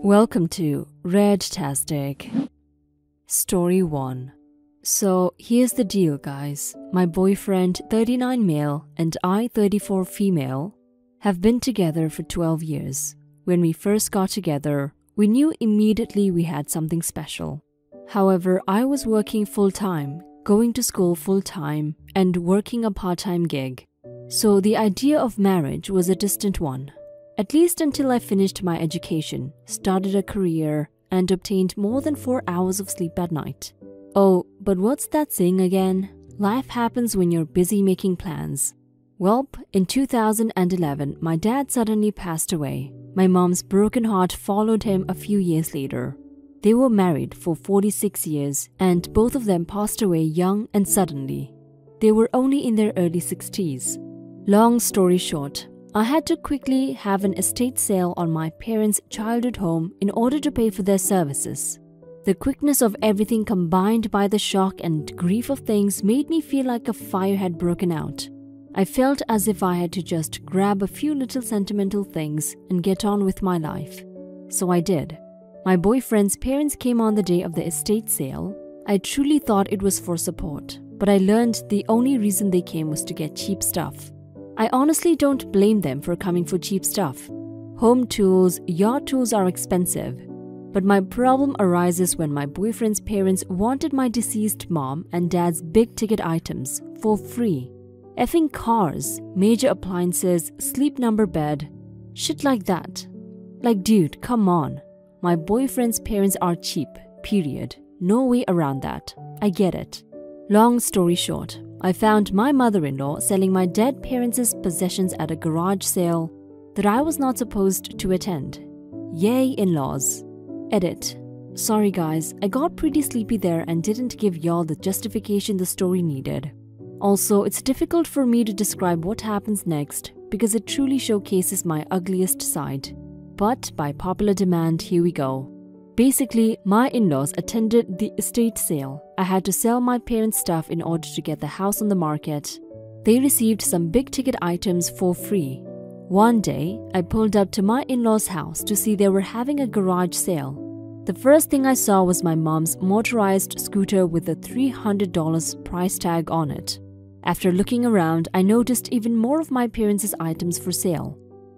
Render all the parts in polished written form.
Welcome to Redtastic. Story 1. So here's the deal, guys. My boyfriend, 39 male, and I, 34 female, have been together for 12 years. When we first got together, we knew immediately we had something special. However, I was working full-time, going to school full-time, and working a part-time gig. So the idea of marriage was a distant one. At least until I finished my education, started a career, and obtained more than 4 hours of sleep at night. Oh, but what's that saying again? Life happens when you're busy making plans. Welp, in 2011, my dad suddenly passed away. My mom's broken heart followed him a few years later. They were married for 46 years, and both of them passed away young and suddenly. They were only in their early 60s. Long story short, I had to quickly have an estate sale on my parents' childhood home in order to pay for their services. The quickness of everything combined by the shock and grief of things made me feel like a fire had broken out. I felt as if I had to just grab a few little sentimental things and get on with my life. So I did. My boyfriend's parents came on the day of the estate sale. I truly thought it was for support, but I learned the only reason they came was to get cheap stuff. I honestly don't blame them for coming for cheap stuff. Home tools, yard tools are expensive. But my problem arises when my boyfriend's parents wanted my deceased mom and dad's big-ticket items for free. Effing cars, major appliances, sleep number bed, shit like that. Like, dude, come on. My boyfriend's parents are cheap, period. No way around that. I get it. Long story short, I found my mother-in-law selling my dead parents' possessions at a garage sale that I was not supposed to attend. Yay, in-laws. Edit. Sorry guys, I got pretty sleepy there and didn't give y'all the justification the story needed. Also, it's difficult for me to describe what happens next because it truly showcases my ugliest side. But by popular demand, here we go. Basically, my in-laws attended the estate sale. I had to sell my parents' stuff in order to get the house on the market. They received some big-ticket items for free. One day, I pulled up to my in-laws' house to see they were having a garage sale. The first thing I saw was my mom's motorized scooter with a $300 price tag on it. After looking around, I noticed even more of my parents' items for sale.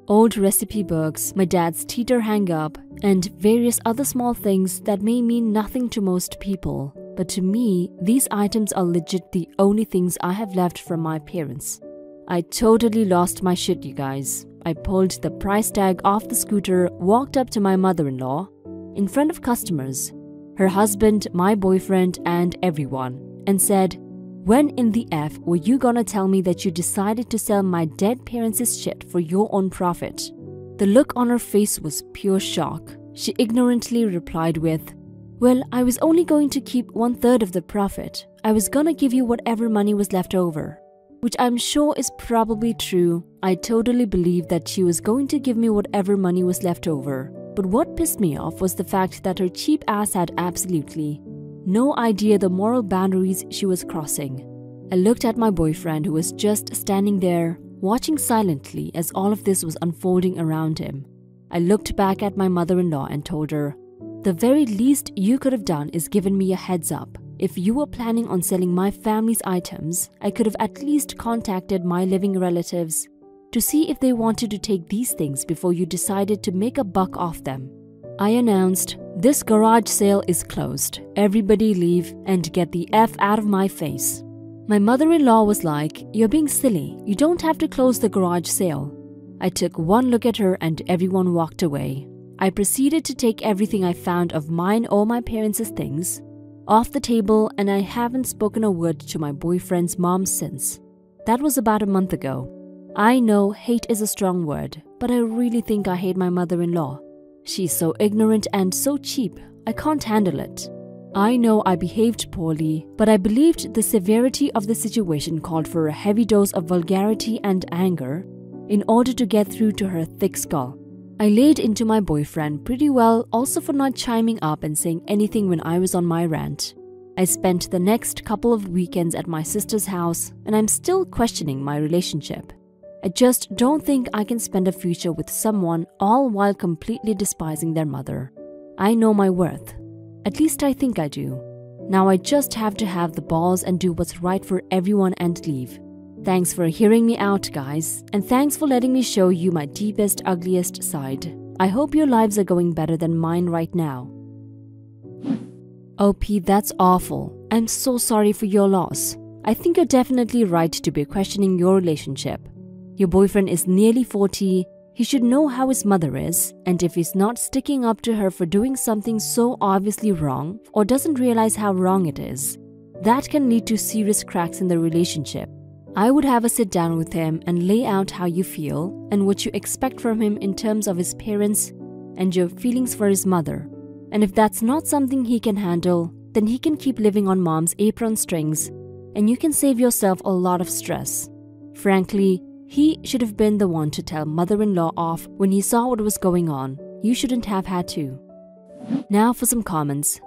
Old recipe books, my dad's teeter hang-up, and various other small things that may mean nothing to most people. But to me, these items are legit the only things I have left from my parents. I totally lost my shit, you guys. I pulled the price tag off the scooter, walked up to my mother-in-law, in front of customers, her husband, my boyfriend, and everyone, and said, "When in the F were you gonna tell me that you decided to sell my dead parents' shit for your own profit?" The look on her face was pure shock. She ignorantly replied with, "Well, I was only going to keep 1/3 of the profit. I was gonna give you whatever money was left over." Which I'm sure is probably true. I totally believed that she was going to give me whatever money was left over. But what pissed me off was the fact that her cheap ass had absolutely no idea the moral boundaries she was crossing. I looked at my boyfriend who was just standing there, watching silently as all of this was unfolding around him. I looked back at my mother-in-law and told her, "The very least you could have done is given me a heads up. If you were planning on selling my family's items, I could have at least contacted my living relatives to see if they wanted to take these things before you decided to make a buck off them." I announced, "This garage sale is closed. Everybody leave and get the F out of my face." My mother-in-law was like, "You're being silly. You don't have to close the garage sale." I took one look at her and everyone walked away. I proceeded to take everything I found of mine or my parents' things off the table, and I haven't spoken a word to my boyfriend's mom since. That was about a month ago. I know hate is a strong word, but I really think I hate my mother-in-law. She's so ignorant and so cheap, I can't handle it. I know I behaved poorly, but I believed the severity of the situation called for a heavy dose of vulgarity and anger in order to get through to her thick skull. I laid into my boyfriend pretty well also for not chiming up and saying anything when I was on my rant. I spent the next couple of weekends at my sister's house and I'm still questioning my relationship. I just don't think I can spend a future with someone all while completely despising their mother. I know my worth. At least I think I do. Now I just have to have the balls and do what's right for everyone and leave. Thanks for hearing me out, guys, and thanks for letting me show you my deepest, ugliest side. I hope your lives are going better than mine right now. OP, that's awful. I'm so sorry for your loss. I think you're definitely right to be questioning your relationship. Your boyfriend is nearly 40. He should know how his mother is, and if he's not sticking up to her for doing something so obviously wrong or doesn't realize how wrong it is, that can lead to serious cracks in the relationship. I would have a sit down with him and lay out how you feel and what you expect from him in terms of his parents and your feelings for his mother. And if that's not something he can handle, then he can keep living on mom's apron strings and you can save yourself a lot of stress. Frankly, he should have been the one to tell mother-in-law off when he saw what was going on. You shouldn't have had to. Now for some comments.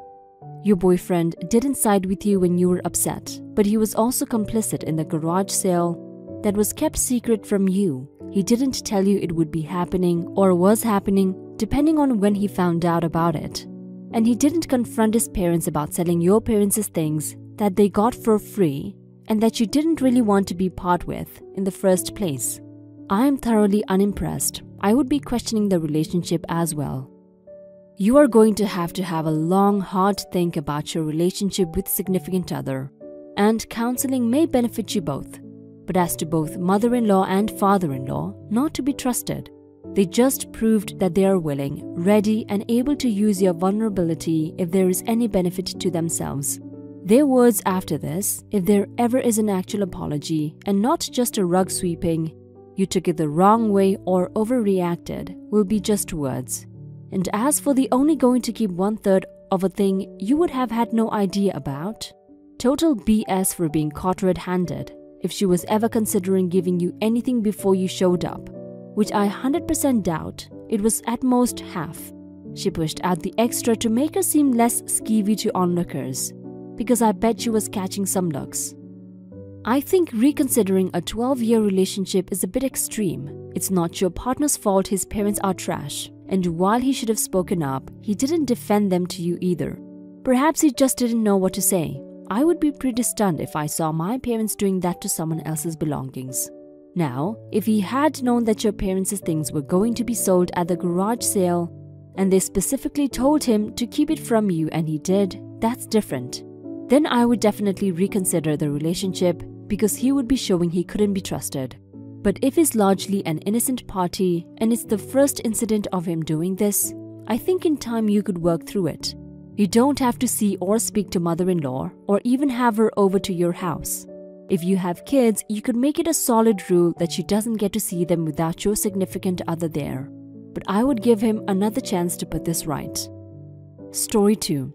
Your boyfriend didn't side with you when you were upset, but he was also complicit in the garage sale that was kept secret from you. He didn't tell you it would be happening or was happening, depending on when he found out about it. And he didn't confront his parents about selling your parents' things that they got for free and that you didn't really want to be part with in the first place. I am thoroughly unimpressed. I would be questioning the relationship as well. You are going to have a long, hard think about your relationship with significant other, and counseling may benefit you both. But as to both mother-in-law and father-in-law, not to be trusted. They just proved that they are willing, ready, and able to use your vulnerability if there is any benefit to themselves. Their words after this, if there ever is an actual apology and not just a rug sweeping, you took it the wrong way or overreacted, will be just words. And as for the only going to keep 1/3 of a thing you would have had no idea about, total BS for being caught red-handed if she was ever considering giving you anything before you showed up, which I 100% doubt. It was at most half. She pushed out the extra to make her seem less skeevy to onlookers, because I bet she was catching some looks. I think reconsidering a 12-year relationship is a bit extreme. It's not your partner's fault his parents are trash, and while he should have spoken up, he didn't defend them to you either. Perhaps he just didn't know what to say. I would be pretty stunned if I saw my parents doing that to someone else's belongings. Now, if he had known that your parents' things were going to be sold at the garage sale, and they specifically told him to keep it from you and he did, that's different. Then I would definitely reconsider the relationship because he would be showing he couldn't be trusted. But if he's largely an innocent party and it's the first incident of him doing this, I think in time you could work through it. You don't have to see or speak to mother-in-law or even have her over to your house. If you have kids, you could make it a solid rule that she doesn't get to see them without your significant other there. But I would give him another chance to put this right. Story 2.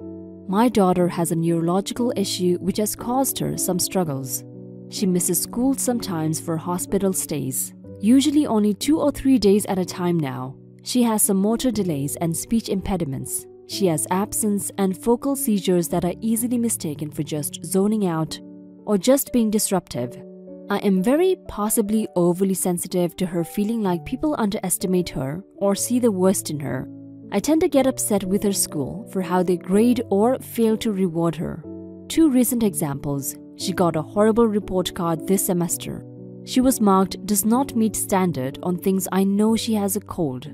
My daughter has a neurological issue which has caused her some struggles. She misses school sometimes for hospital stays, usually only 2 or 3 days at a time now. She has some motor delays and speech impediments. She has absence and focal seizures that are easily mistaken for just zoning out or just being disruptive. I am very possibly overly sensitive to her feeling like people underestimate her or see the worst in her. I tend to get upset with her school for how they grade or fail to reward her. 2 recent examples. She got a horrible report card this semester. She was marked does not meet standard on things I know she has a cold.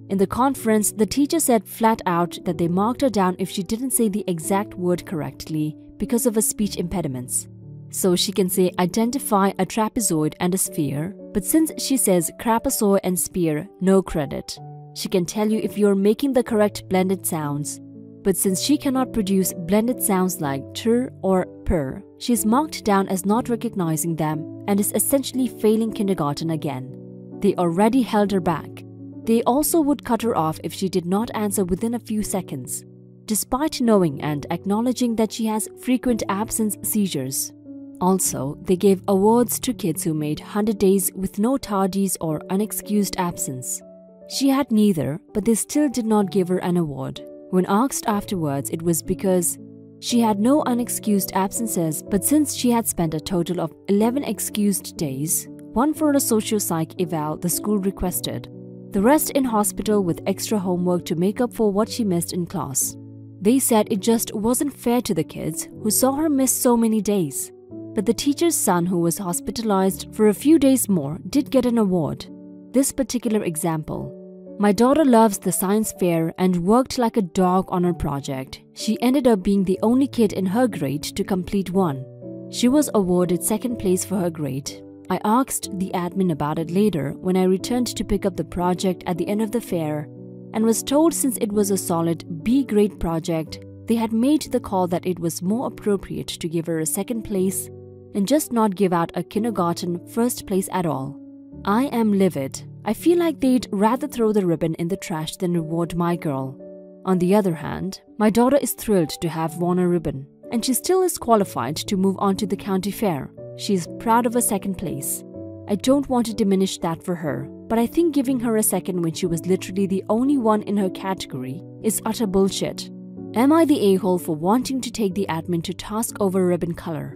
In the conference, the teacher said flat out that they marked her down if she didn't say the exact word correctly because of her speech impediments. So she can say identify a trapezoid and a sphere, but since she says trapezoid and sphere, no credit. She can tell you if you're making the correct blended sounds, but since she cannot produce blended sounds like tr or per, she is marked down as not recognizing them and is essentially failing kindergarten again. They already held her back. They also would cut her off if she did not answer within a few seconds, despite knowing and acknowledging that she has frequent absence seizures. Also, they gave awards to kids who made 100 days with no tardies or unexcused absence. She had neither, but they still did not give her an award. When asked afterwards, it was because she had no unexcused absences, but since she had spent a total of 11 excused days, 1 for a socio-psych eval the school requested, The rest in hospital with extra homework to make up for what she missed in class. They said it just wasn't fair to the kids who saw her miss so many days. But the teacher's son, who was hospitalized for a few days more, did get an award. This particular example. My daughter loves the science fair and worked like a dog on her project. She ended up being the only kid in her grade to complete one. She was awarded second place for her grade. I asked the admin about it later when I returned to pick up the project at the end of the fair and was told since it was a solid B grade project, they had made the call that it was more appropriate to give her a second place and just not give out a kindergarten first place at all. I am livid. I feel like they'd rather throw the ribbon in the trash than reward my girl. On the other hand, my daughter is thrilled to have won a ribbon, and she still is qualified to move on to the county fair. She is proud of a second place. I don't want to diminish that for her, but I think giving her a second when she was literally the only one in her category is utter bullshit. Am I the a-hole for wanting to take the admin to task over ribbon color?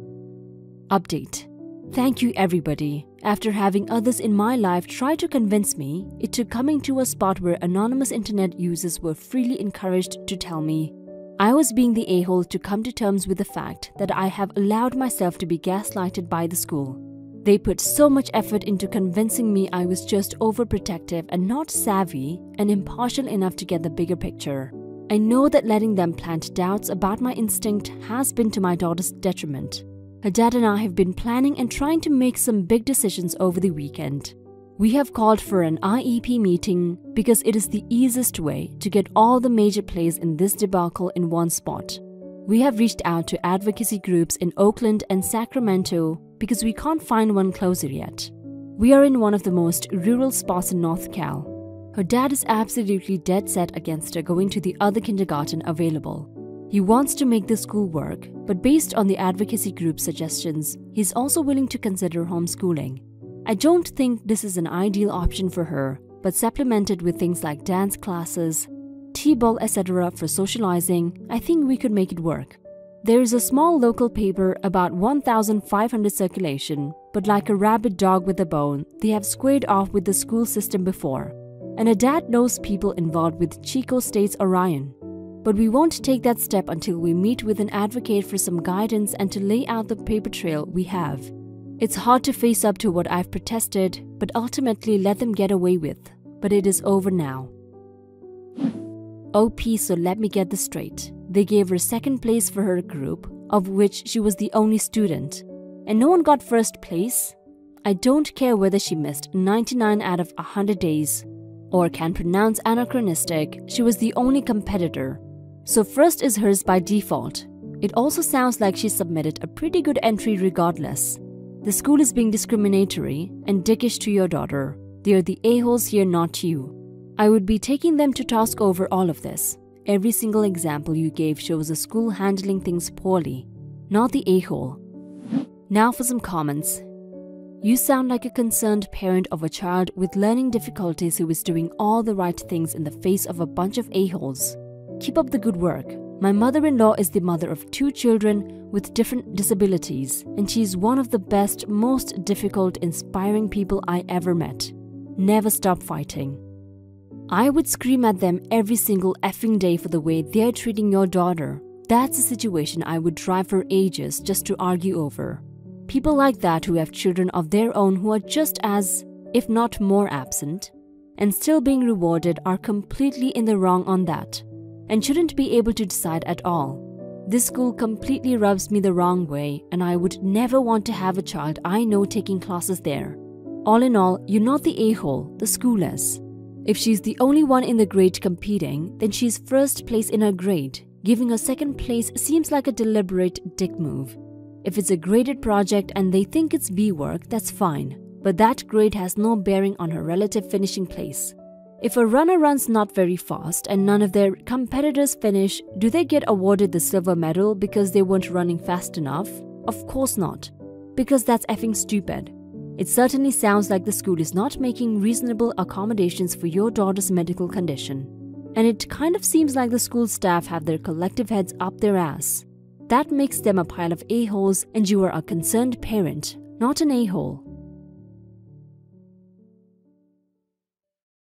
Update. Thank you everybody. After having others in my life try to convince me, it took coming to a spot where anonymous internet users were freely encouraged to tell me I was being the a-hole to come to terms with the fact that I have allowed myself to be gaslighted by the school. They put so much effort into convincing me I was just overprotective and not savvy and impartial enough to get the bigger picture. I know that letting them plant doubts about my instinct has been to my daughter's detriment. Her dad and I have been planning and trying to make some big decisions over the weekend. We have called for an IEP meeting because it is the easiest way to get all the major plays in this debacle in one spot. We have reached out to advocacy groups in Oakland and Sacramento because we can't find one closer yet. We are in one of the most rural spots in North Cal. Her dad is absolutely dead set against her going to the other kindergarten available. He wants to make the school work, but based on the advocacy group's suggestions, he's also willing to consider homeschooling. I don't think this is an ideal option for her, but supplemented with things like dance classes, t-ball, etc. for socializing, I think we could make it work. There is a small local paper about 1,500 circulation, but like a rabid dog with a bone, they have squared off with the school system before. And her dad knows people involved with Chico State's Orion. But we won't take that step until we meet with an advocate for some guidance and to lay out the paper trail we have. It's hard to face up to what I've protested, but ultimately let them get away with. But it is over now. OP, so let me get this straight. They gave her second place for her group, of which she was the only student. And no one got first place? I don't care whether she missed 99 out of 100 days, or can pronounce anachronistic, she was the only competitor. So first is hers by default. It also sounds like she submitted a pretty good entry regardless. The school is being discriminatory and dickish to your daughter. They are the a-holes here, not you. I would be taking them to task over all of this. Every single example you gave shows a school handling things poorly, not the a-hole. Now for some comments. You sound like a concerned parent of a child with learning difficulties who is doing all the right things in the face of a bunch of a-holes. Keep up the good work. My mother-in-law is the mother of 2 children with different disabilities, and she's one of the best, most difficult, inspiring people I ever met. Never stop fighting. I would scream at them every single effing day for the way they're treating your daughter. That's a situation I would drive for ages just to argue over. People like that who have children of their own who are just as, if not more absent, and still being rewarded are completely in the wrong on that, and shouldn't be able to decide at all. This school completely rubs me the wrong way, and I would never want to have a child I know taking classes there. All in all, you're not the a-hole, the school is. If she's the only one in the grade competing, then she's first place in her grade. Giving her second place seems like a deliberate dick move. If it's a graded project and they think it's B work, that's fine, but that grade has no bearing on her relative finishing place. If a runner runs not very fast and none of their competitors finish, do they get awarded the silver medal because they weren't running fast enough? Of course not, because that's effing stupid. It certainly sounds like the school is not making reasonable accommodations for your daughter's medical condition. And it kind of seems like the school staff have their collective heads up their ass. That makes them a pile of a-holes, and you are a concerned parent, not an a-hole.